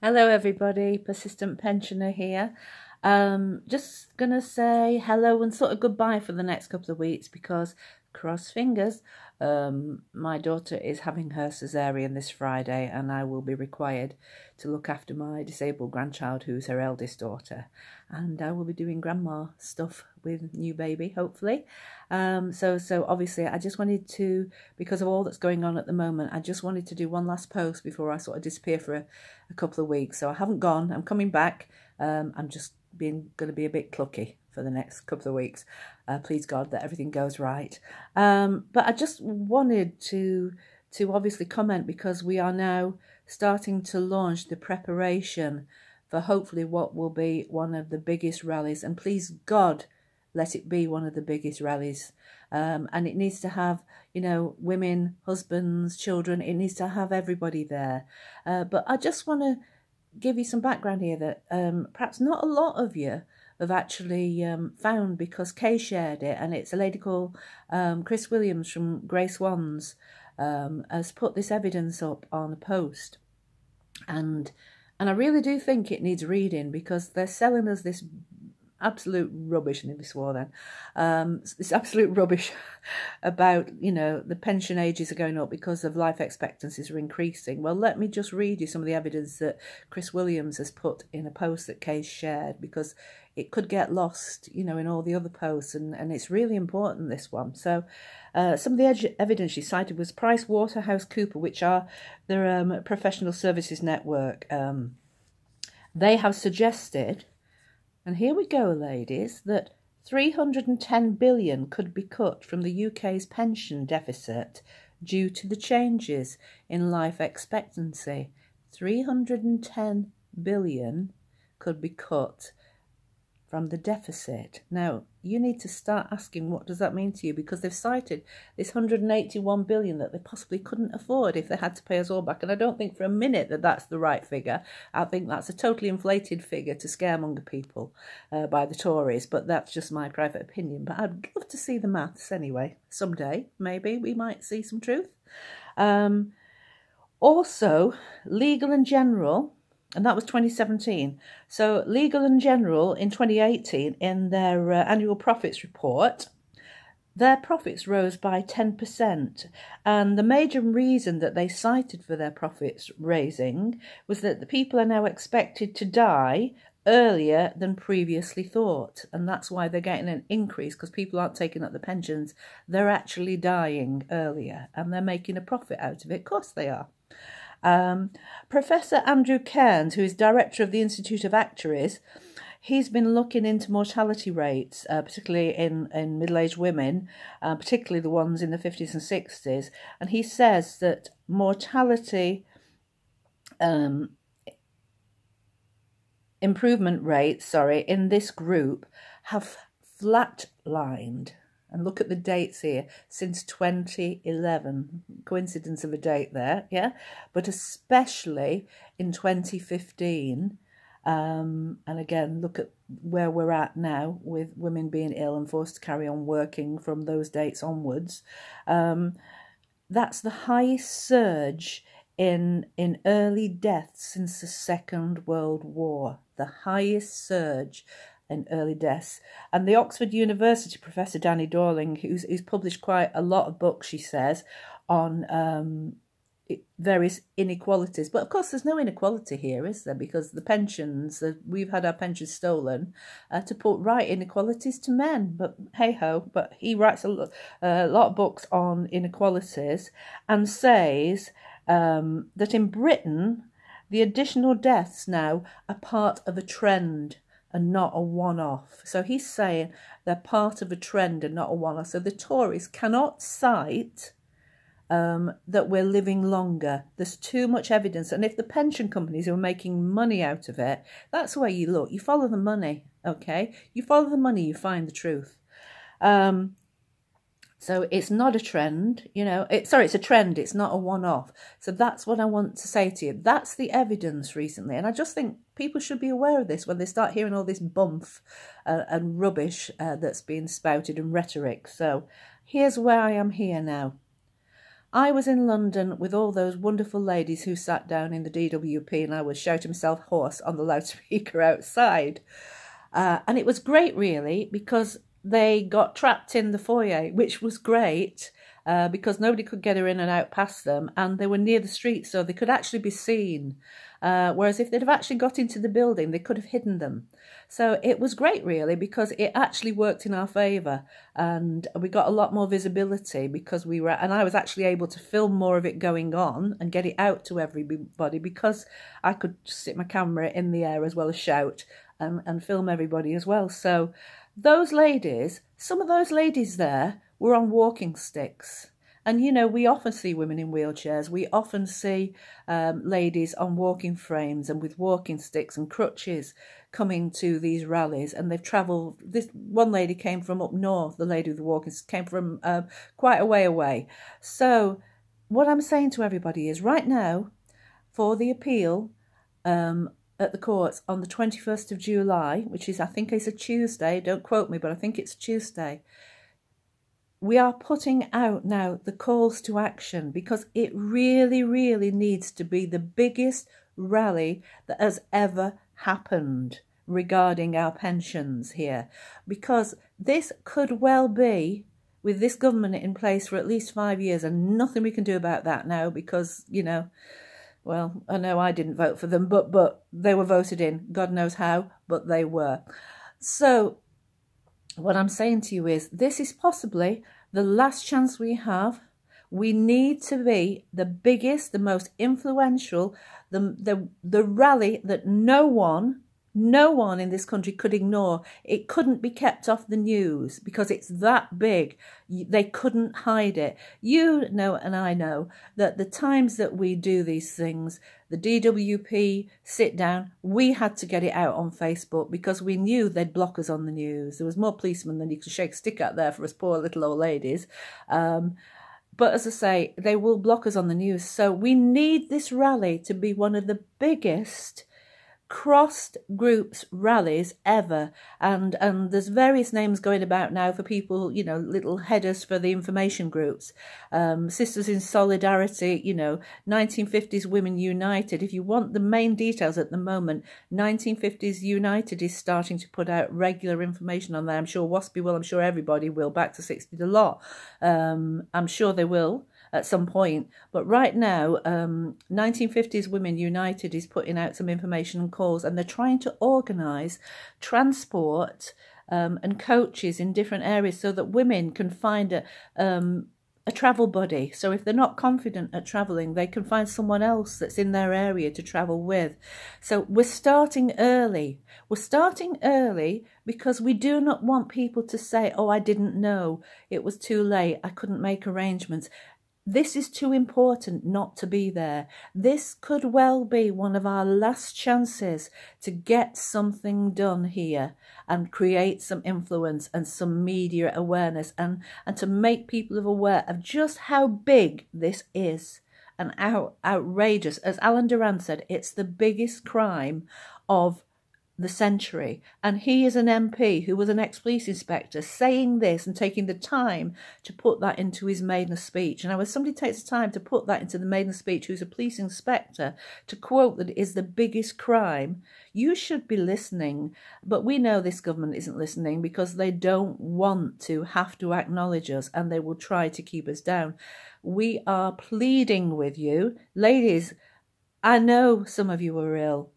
Hello everybody, Persistent Pensioner here. Just gonna say hello and sort of goodbye for the next couple of weeks because, cross fingers, my daughter is having her cesarean this Friday and I will be required to look after my disabled grandchild who's her eldest daughter, and I will be doing grandma stuff with new baby, hopefully. So obviously I just wanted to, because of all that's going on at the moment, I just wanted to do one last post before I sort of disappear for a couple of weeks. So I haven't gone, I'm coming back. I'm just going to be a bit clucky for the next couple of weeks. Please God that everything goes right. But I just wanted to obviously comment, because we are now starting to launch the preparation for hopefully what will be one of the biggest rallies, and please God, let it be one of the biggest rallies. And it needs to have, you know, women, husbands, children, it needs to have everybody there. But I just want to give you some background here that perhaps not a lot of you have actually found, because Kay shared it, and it's a lady called Chris Williams from Grey Swans has put this evidence up on a post, and I really do think it needs reading, because they're selling us this absolute rubbish, nearly swore then, this absolute rubbish about, you know, the pension ages are going up because of life expectancies are increasing. Well, let me just read you some of the evidence that Chris Williams has put in a post that Kay's shared, because it could get lost, you know, in all the other posts, and it's really important, this one. So some of the evidence she cited was PricewaterhouseCoopers, which are their professional services network. They have suggested, and here we go, ladies, that 310 billion could be cut from the UK's pension deficit due to the changes in life expectancy. 310 billion could be cut from the deficit. Now, you need to start asking, what does that mean to you? Because they've cited this 181 billion that they possibly couldn't afford if they had to pay us all back. And I don't think for a minute that that's the right figure. I think that's a totally inflated figure to scaremonger people by the Tories. But that's just my private opinion. But I'd love to see the maths anyway. Someday, maybe, we might see some truth. Also, Legal and General, and that was 2017. So Legal and General in 2018, in their annual profits report, their profits rose by 10%. And the major reason that they cited for their profits raising was that the people are now expected to die earlier than previously thought. And that's why they're getting an increase, because people aren't taking up the pensions. They're actually dying earlier, and they're making a profit out of it. Of course they are. Professor Andrew Cairns, who is director of the Institute of Actuaries, he's been looking into mortality rates, particularly in middle-aged women, particularly the ones in the 50s and 60s. And he says that mortality improvement rates, in this group have flatlined. And look at the dates here, since 2011. Coincidence of a date there, yeah? But especially in 2015. And again, look at where we're at now with women being ill and forced to carry on working from those dates onwards. That's the highest surge in early deaths since the Second World War. The highest surge in early deaths. And the Oxford University professor Danny Dorling, who's published quite a lot of books, she says, on various inequalities. But of course there's no inequality here, is there? Because the pensions, we've had our pensions stolen to put right inequalities to men. But hey-ho, but he writes a lot of books on inequalities, and says that in Britain the additional deaths now are part of a trend and not a one-off. So he's saying they're part of a trend and not a one-off. So the Tories cannot cite that we're living longer. There's too much evidence. And if the pension companies are making money out of it, that's where you look. You follow the money, okay? You follow the money, you find the truth. So it's not a trend, you know. It's a trend. It's not a one-off. So that's what I want to say to you. That's the evidence recently. And I just think people should be aware of this when they start hearing all this bumf and rubbish that's being spouted and rhetoric. So here's where I am here now. I was in London with all those wonderful ladies who sat down in the DWP, and I was shouting myself hoarse on the loudspeaker outside. And it was great, really, because they got trapped in the foyer, which was great because nobody could get her in and out past them, and they were near the street, so they could actually be seen. Whereas if they'd have actually got into the building, they could have hidden them. So it was great, really, because it actually worked in our favour, and we got a lot more visibility because we were, and I was actually able to film more of it going on and get it out to everybody because I could stick my camera in the air as well as shout and film everybody as well. So those ladies, some of those ladies there were on walking sticks. And, you know, we often see women in wheelchairs. We often see ladies on walking frames and with walking sticks and crutches coming to these rallies. And they've travelled. This one lady came from up north. The lady with the walking stick came from quite a way away. So what I'm saying to everybody is right now, for the appeal at the courts on the 21st of July, which is, I think it's a Tuesday. Don't quote me, but I think it's Tuesday. We are putting out now the calls to action because it really, really needs to be the biggest rally that has ever happened regarding our pensions here. Because this could well be, with this government in place for at least 5 years, and nothing we can do about that now because, you know, well, I know I didn't vote for them, but they were voted in. God knows how, but they were. So what I'm saying to you is this is possibly the last chance we have. We need to be the biggest, the most influential, the rally that no one in this country could ignore. It couldn't be kept off the news because it's that big. They couldn't hide it. You know, and I know that the times that we do these things, the DWP sit down, we had to get it out on Facebook because we knew they'd block us on the news. There was more policemen than you could shake a stick at there for us poor little old ladies. But as I say, they will block us on the news. So we need this rally to be one of the biggest crossed groups rallies ever, and there's various names going about now for people, you know, little headers for the information groups, Sisters in Solidarity, you know, 1950s Women United. If you want the main details at the moment, 1950s United is starting to put out regular information on there. I'm sure WASPI will, I'm sure everybody will, Back to 60 the Law, I'm sure they will at some point. But right now, 1950s Women United is putting out some information and calls, and they're trying to organise transport and coaches in different areas so that women can find a travel buddy. So if they're not confident at travelling, they can find someone else that's in their area to travel with. So we're starting early. We're starting early because we do not want people to say, oh, I didn't know, it was too late, I couldn't make arrangements. This is too important not to be there. This could well be one of our last chances to get something done here and create some influence and some media awareness and to make people aware of just how big this is and how outrageous. As Alan Duran said, it's the biggest crime of the century, and he is an MP who was an ex-police inspector saying this and taking the time to put that into his maiden speech. And when somebody takes the time to put that into the maiden speech, who's a police inspector, to quote that it is the biggest crime, you should be listening. But we know this government isn't listening because they don't want to have to acknowledge us, and they will try to keep us down. We are pleading with you, ladies. I know some of you are ill.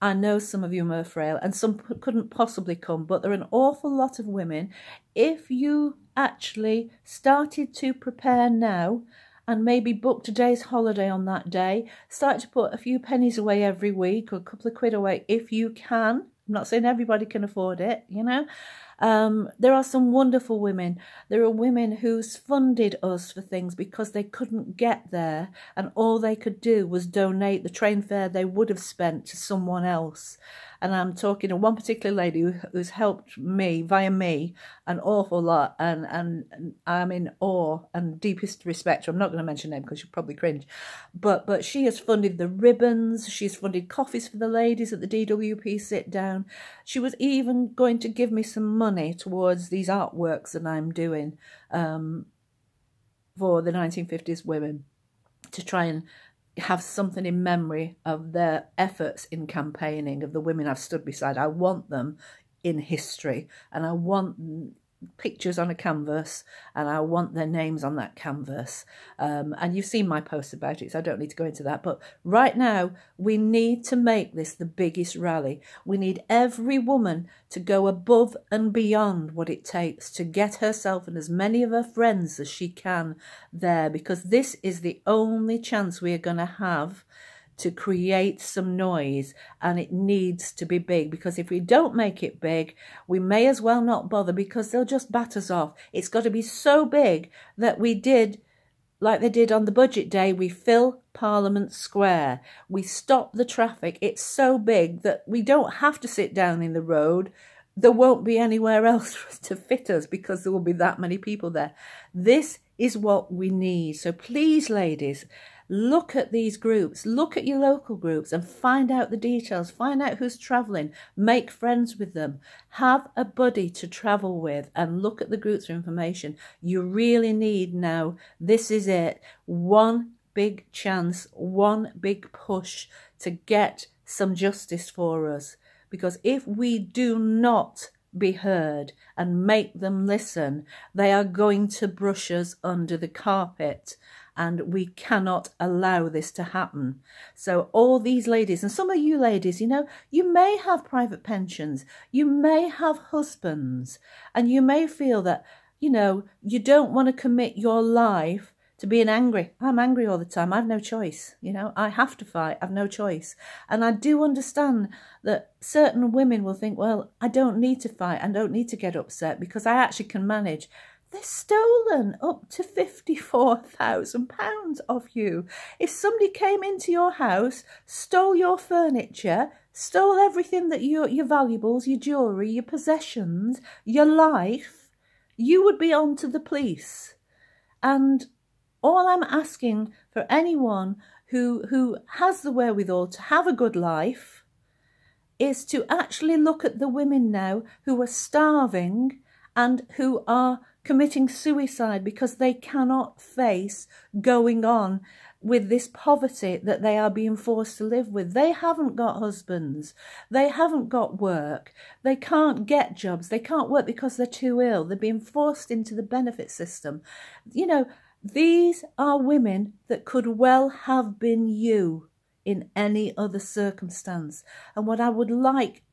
I know some of you are frail and some couldn't possibly come, but there are an awful lot of women. If you actually started to prepare now and maybe book today's holiday on that day, start to put a few pennies away every week or a couple of quid away if you can. I'm not saying everybody can afford it, you know. There are some wonderful women. There are women who's funded us for things because they couldn't get there and all they could do was donate the train fare they would have spent to someone else. And I'm talking to one particular lady who's helped me, via me, an awful lot. And I'm in awe and deepest respect. I'm not going to mention her name because she'll probably cringe. But she has funded the ribbons. She's funded coffees for the ladies at the DWP sit down. She was even going to give me some money towards these artworks that I'm doing for the 1950s women to try and have something in memory of their efforts in campaigning, of the women I've stood beside. I want them in history, and I want pictures on a canvas, and I want their names on that canvas. And you've seen my post about it, so I don't need to go into that. But right now, we need to make this the biggest rally. We need every woman to go above and beyond what it takes to get herself and as many of her friends as she can there, because this is the only chance we are going to have to create some noise, and it needs to be big, because if we don't make it big, we may as well not bother, because they'll just bat us off. It's got to be so big that we did, like they did on the budget day, we fill Parliament Square, we stop the traffic. It's so big that we don't have to sit down in the road. There won't be anywhere else to fit us because there will be that many people there. This is what we need. So please, ladies, look at these groups, look at your local groups and find out the details, find out who's travelling, make friends with them, have a buddy to travel with, and look at the groups for information. You really need now, this is it, one big chance, one big push to get some justice for us. Because if we do not be heard and make them listen, they are going to brush us under the carpet. And we cannot allow this to happen. So all these ladies, and some of you ladies, you know, you may have private pensions, you may have husbands, and you may feel that, you know, you don't want to commit your life to being angry. I'm angry all the time. I have no choice. You know, I have to fight. I have no choice. And I do understand that certain women will think, well, I don't need to fight. I don't need to get upset because I actually can manage. They're stolen up to £54,000 off you. If somebody came into your house, stole your furniture, stole everything that your valuables, your jewellery, your possessions, your life, you would be on to the police. And all I'm asking for anyone who has the wherewithal to have a good life is to actually look at the women now who are starving and who are committing suicide because they cannot face going on with this poverty that they are being forced to live with. They haven't got husbands. They haven't got work. They can't get jobs. They can't work because they're too ill. They're being forced into the benefit system. You know, these are women that could well have been you in any other circumstance. And what I would like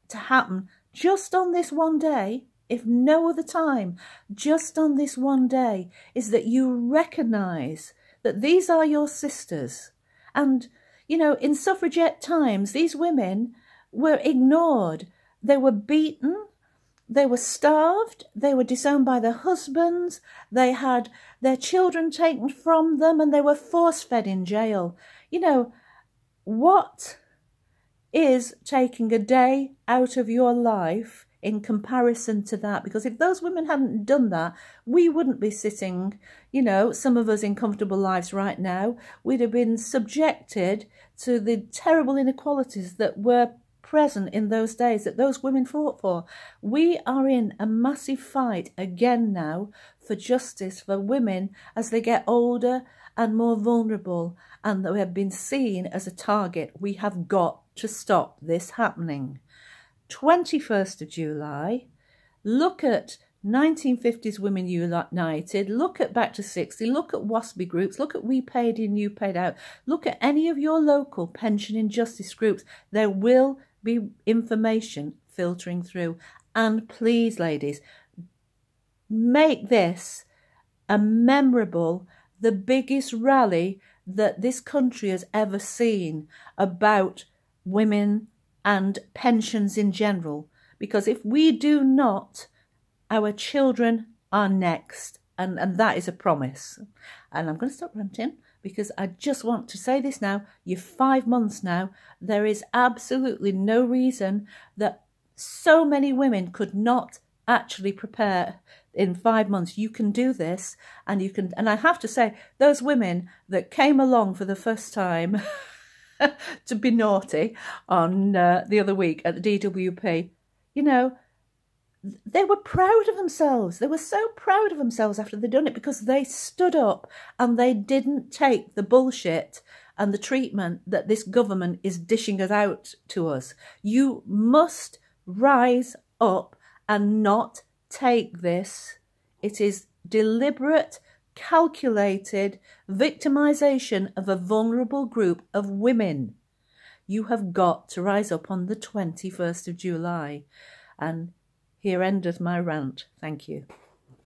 to happen just on this one day, if no other time, just on this one day, is that you recognise that these are your sisters. And, you know, in suffragette times, these women were ignored. They were beaten, they were starved, they were disowned by their husbands, they had their children taken from them, and they were force-fed in jail. You know, what is taking a day out of your life in comparison to that? Because if those women hadn't done that, we wouldn't be sitting, you know, some of us in comfortable lives right now. We'd have been subjected to the terrible inequalities that were present in those days, that those women fought for. We are in a massive fight again now for justice for women as they get older and more vulnerable, and they have been seen as a target. We have got to stop this happening. 21st of July, look at 1950s Women United, look at Back to 60, look at WASPy groups, look at We Paid In, You Paid Out, look at any of your local pension injustice groups. There will be information filtering through. And please, ladies, make this a memorable, the biggest rally that this country has ever seen about women and pensions in general. Because if we do not, our children are next. And that is a promise. And I'm going to stop ranting because I just want to say this now. You're 5 months now. There is absolutely no reason that so many women could not actually prepare in 5 months. You can do this, and you can. And I have to say, those women that came along for the first time to be naughty on the other week at the DWP, you know, they were proud of themselves. They were so proud of themselves after they'd done it because they stood up and they didn't take the bullshit and the treatment that this government is dishing us out to us. You must rise up and not take this. It is deliberate, calculated victimization of a vulnerable group of women. You have got to rise up on the 21st of July. And here endeth my rant. Thank you.